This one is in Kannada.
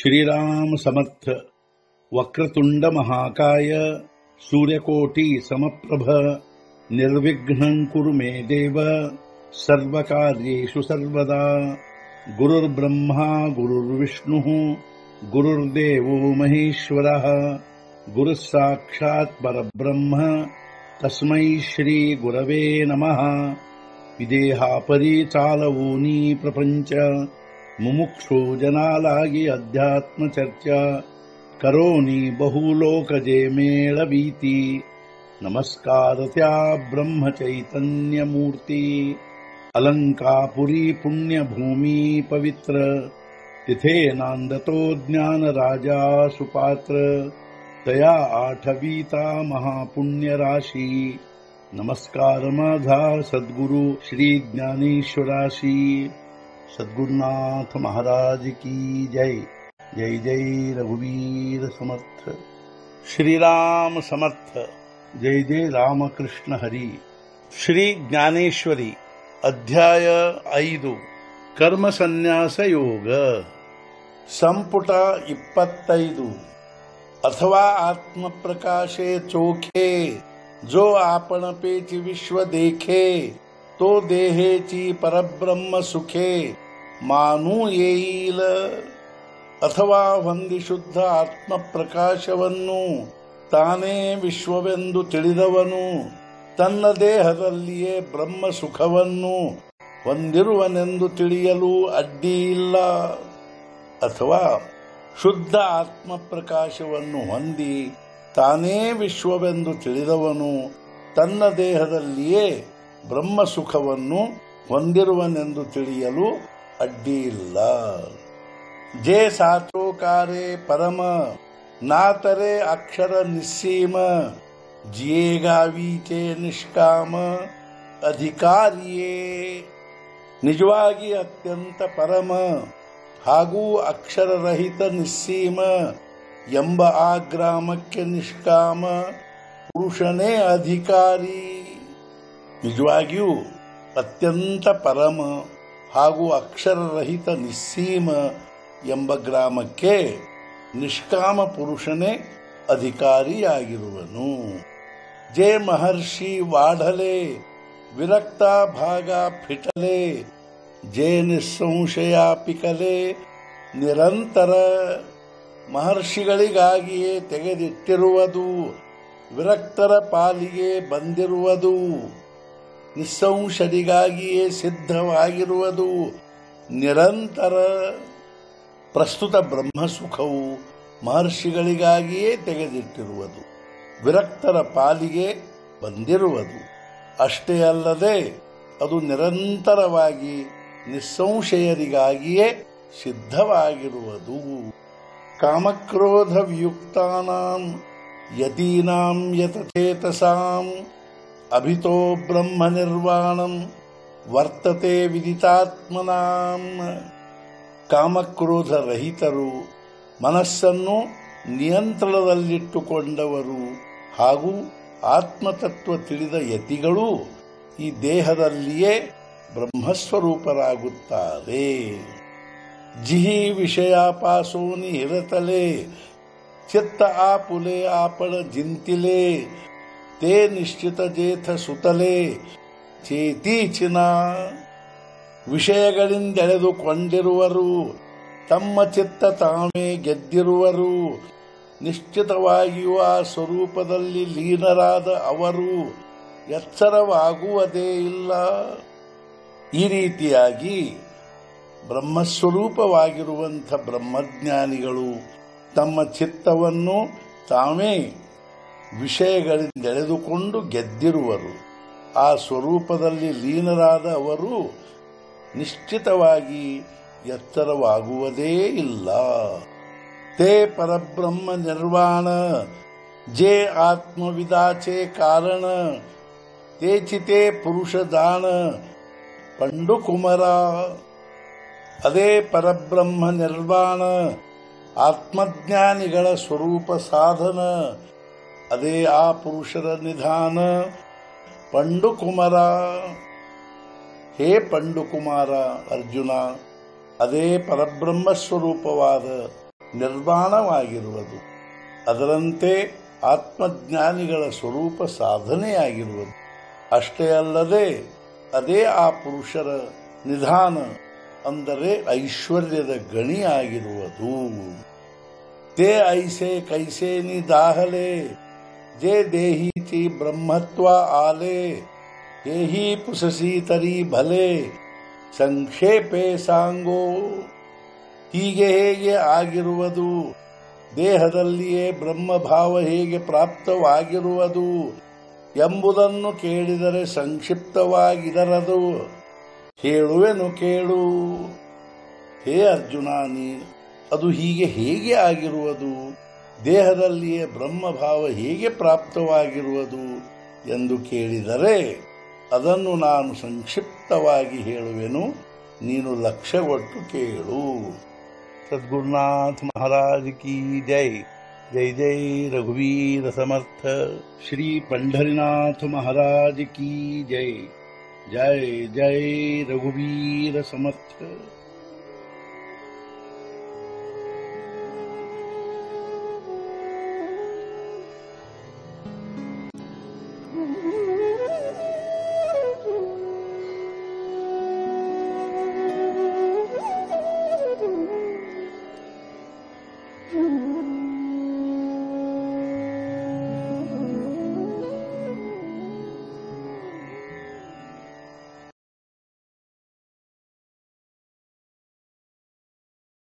श्रीराम समर्थ। वक्रतुंड महाकाय सूर्यकोटि समप्रभ निर्विघ्नं कुरु मे देव सर्वकार्येषु सर्वदा। गुरुर्ब्रह्मा गुरुर्विष्णुः गुरुर्देवो महेश्वरः गुरुः साक्षात् परब्रह्म तस्मै श्री गुरवे नमः। विदेहापरि चालवूनी प्रपंच मुमुक्षु जनालागी अध्यात्म चर्चा करोनी बहुलोकजे मेळवीती। नमस्कार त्या ब्रह्म चैतन्य मूर्ती। अलंकापुरी पुण्यभूमी पवित्र तिथे नांदतो ज्ञान राजा सुपात्र। तया आठवीता महापुण्य राशी। नमस्कार माझा सद्गुरु श्री ज्ञानेश्वराशी। सद्गुरुनाथ महाराज की जय। जय जय रघुवीर समर्थ। श्रीराम समर्थ। जय जय रामकृष्ण हरी। श्री ज्ञानेश्वरी अध्याय 5 कर्म संन्यास योग संपुಟ 25। अथवा आत्म प्रकाशे चोखे जो आपण पेची विश्व देखे तो देहेची परब्रह्म सुखे मानू येईल। ಅಥವಾ ಹೊಂದಿ ಶುದ್ಧ ಆತ್ಮ ಪ್ರಕಾಶವನ್ನು ತಾನೇ ವಿಶ್ವವೆಂದು ತಿಳಿದವನು ತನ್ನ ದೇಹದಲ್ಲಿಯೇ ಬ್ರಹ್ಮ ಸುಖವನ್ನು ಹೊಂದಿರುವನೆಂದು ತಿಳಿಯಲು ಅಡ್ಡಿಯಿಲ್ಲ। ಅಥವಾ ಶುದ್ಧ ಆತ್ಮ ಪ್ರಕಾಶವನ್ನು ಹೊಂದಿ ತಾನೇ ವಿಶ್ವವೆಂದು ತಿಳಿದವನು ತನ್ನ ದೇಹದಲ್ಲಿಯೇ ಬ್ರಹ್ಮ ಸುಖವನ್ನು ಹೊಂದಿರುವನೆಂದು ತಿಳಿಯಲು ಅಡ್ಡಿಯಿಲ್ಲ। जे साचोकारे परम नातरे अक्षर निस्सीम जिये गावीचे निष्काम अधिकारिये। ನಿಜವಾಗಿ ಅತ್ಯಂತ ಪರಮ ಹಾಗೂ ಅಕ್ಷರರಹಿತ ನಿಸ್ಸೀಮ ಎಂಬ ಆ ಗ್ರಾಮಕ್ಕೆ ನಿಷ್ಕಾಮ ಪುರುಷನೇ ಅಧಿಕಾರಿ। ನಿಜವಾಗಿಯೂ ಅತ್ಯಂತ ಪರಮ ಹಾಗೂ ಅಕ್ಷರರಹಿತ ನಿಸ್ಸೀಮ ಎಂಬ ಗ್ರಾಮಕ್ಕೆ ನಿಷ್ಕಾಮ ಪುರುಷನೇ ಅಧಿಕಾರಿಯಾಗಿರುವನು। ಜೇ ಮಹರ್ಷಿ ವಾಢಲೆ ವಿರಕ್ತ ಭಾಗ ಫಿಟಲೆ ಜೇ ನಿಸ್ಸಂಶಯ ಪಿಕಲೆ ನಿರಂತರ। ಮಹರ್ಷಿಗಳಿಗಾಗಿಯೇ ತೆಗೆದಿಟ್ಟಿರುವುದು ವಿರಕ್ತರ ಪಾಲಿಗೆ ಬಂದಿರುವುದು ನಿಸ್ಸಂಶರಿಗಾಗಿಯೇ ಸಿದ್ಧವಾಗಿರುವುದು ನಿರಂತರ। ಪ್ರಸ್ತುತ ಬ್ರಹ್ಮಸುಖವು ಮಹರ್ಷಿಗಳಿಗಾಗಿಯೇ ತೆಗೆದಿಟ್ಟಿರುವುದು ವಿರಕ್ತರ ಪಾಲಿಗೆ ಬಂದಿರುವುದು ಅಷ್ಟೇ ಅಲ್ಲದೆ ಅದು ನಿರಂತರವಾಗಿ ನಿಸ್ಸಂಶಯರಿಗಾಗಿಯೇ ಸಿದ್ಧವಾಗಿರುವುದು। ಕಾಮಕ್ರೋಧ ವಿಯುಕ್ತಾನಾಂ ಯತೀನಾಂ ಯತಚೇತಸಾಂ ಅಭಿತೋ ಬ್ರಹ್ಮ ನಿರ್ವಾಣಂ ವರ್ತತೆ ವಿದಿತಾತ್ಮನಾಂ। ಕಾಮಕ್ರೋಧ ರಹಿತರು ಮನಸ್ಸನ್ನು ನಿಯಂತ್ರಣದಲ್ಲಿಟ್ಟುಕೊಂಡವರು ಹಾಗೂ ಆತ್ಮತತ್ವ ತಿಳಿದ ಯತಿಗಳು ಈ ದೇಹದಲ್ಲಿಯೇ ಬ್ರಹ್ಮಸ್ವರೂಪರಾಗುತ್ತಾರೆ। ಜಿಹಿ ವಿಷಯಾಪಾಸೋನಿ ಹಿರತಲೆ ಚಿತ್ತ ಆಪುಲೆ ಆಪಳ ಜಿಂತಿಲೆ ತೇ ನಿಶ್ಚಿತ ಜೇಥ ಸುತಲೆ ಚೇತೀಚಿನ। ವಿಷಯಗಳಿಂದೆಳೆದುಕೊಂಡಿರುವರು ತಮ್ಮ ಚಿತ್ತ ತಾವೇ ಗೆದ್ದಿರುವರು ನಿಶ್ಚಿತವಾಗಿಯೂ ಆ ಸ್ವರೂಪದಲ್ಲಿ ಲೀನರಾದ ಅವರು ಎಚ್ಚರವಾಗುವುದೇ ಇಲ್ಲ। ಈ ರೀತಿಯಾಗಿ ಬ್ರಹ್ಮಸ್ವರೂಪವಾಗಿರುವಂಥ ಬ್ರಹ್ಮಜ್ಞಾನಿಗಳು ತಮ್ಮ ಚಿತ್ತವನ್ನು ತಾವೇ ವಿಷಯಗಳಿಂದೆಳೆದುಕೊಂಡು ಗೆದ್ದಿರುವರು। ಆ ಸ್ವರೂಪದಲ್ಲಿ ಲೀನರಾದ ಅವರು ನಿಶ್ಚಿತವಾಗಿ ಎಚ್ಚರವಾಗುವುದೇ ಇಲ್ಲ। ತೇ ಪರಬ್ರಹ್ಮ ನಿರ್ವಾಣ ಜೇ ಆತ್ಮವಿದಾಚೆ ಕಾರಣ ತೇಚಿತೆ ಪುರುಷ ದಾನ ಪಂಡುಕುಮರ। ಅದೇ ಪರಬ್ರಹ್ಮ ನಿರ್ವಾಣ ಆತ್ಮಜ್ಞಾನಿಗಳ ಸ್ವರೂಪ ಸಾಧನ ಅದೇ ಆ ಪುರುಷರ ನಿಧಾನ ಪಂಡುಕುಮರ। ಹೇ ಪಂಡುಕುಮಾರ ಅರ್ಜುನ, ಅದೇ ಪರಬ್ರಹ್ಮ ಸ್ವರೂಪವಾದ ನಿರ್ಮಾಣವಾಗಿರುವುದು. ಅದರಂತೆ ಆತ್ಮಜ್ಞಾನಿಗಳ ಸ್ವರೂಪ ಸಾಧನೆಯಾಗಿರುವುದು. ಅಷ್ಟೇ ಅಲ್ಲದೆ ಅದೇ ಆ ಪುರುಷರ ನಿಧಾನ ಅಂದರೆ ಐಶ್ವರ್ಯದ ಗಣಿಯಾಗಿರುವುದು. ತೇ ಐಸೆ ಕೈಸೇನಿ ದಾಹಲೆ ಜೇ ದೇಹೀತಿ ಬ್ರಹ್ಮತ್ವ ಆಲೆ ದೇಹಿ ಪುಸಸಿ ತರಿ ಭಲೆ ಸಂಕ್ಷೇಪೆ ಸಾಂಗೋ. ಹೀಗೆ ಹೇಗೆ ಆಗಿರುವುದು, ದೇಹದಲ್ಲಿಯೇ ಬ್ರಹ್ಮಭಾವ ಹೇಗೆ ಪ್ರಾಪ್ತವಾಗಿರುವುದು ಎಂಬುದನ್ನು ಕೇಳಿದರೆ ಸಂಕ್ಷಿಪ್ತವಾಗಿರದು. ಹೇಳುವೆನು ಕೇಳು. ಹೇ ಅರ್ಜುನ, ಅದು ಹೇಗೆ ಆಗಿರುವುದು, ದೇಹದಲ್ಲಿಯೇ ಬ್ರಹ್ಮಭಾವ ಹೇಗೆ ಪ್ರಾಪ್ತವಾಗಿರುವುದು ಎಂದು ಕೇಳಿದರೆ ಅದನ್ನು ನಾನು ಸಂಕ್ಷಿಪ್ತವಾಗಿ ಹೇಳುವೆನು, ನೀನು ಲಕ್ಷ್ಯಗೊಟ್ಟು ಕೇಳು. ಸದ್ಗುರುನಾಥ ಮಹಾರಾಜ್ ಕಿ ಜೈ. ಜೈ ಜೈ ರಘುವೀರ ಸಮರ್ಥ. ಶ್ರೀ पंढरीनाथ महाराज की जय. जय जय रघुवीर समर्थ.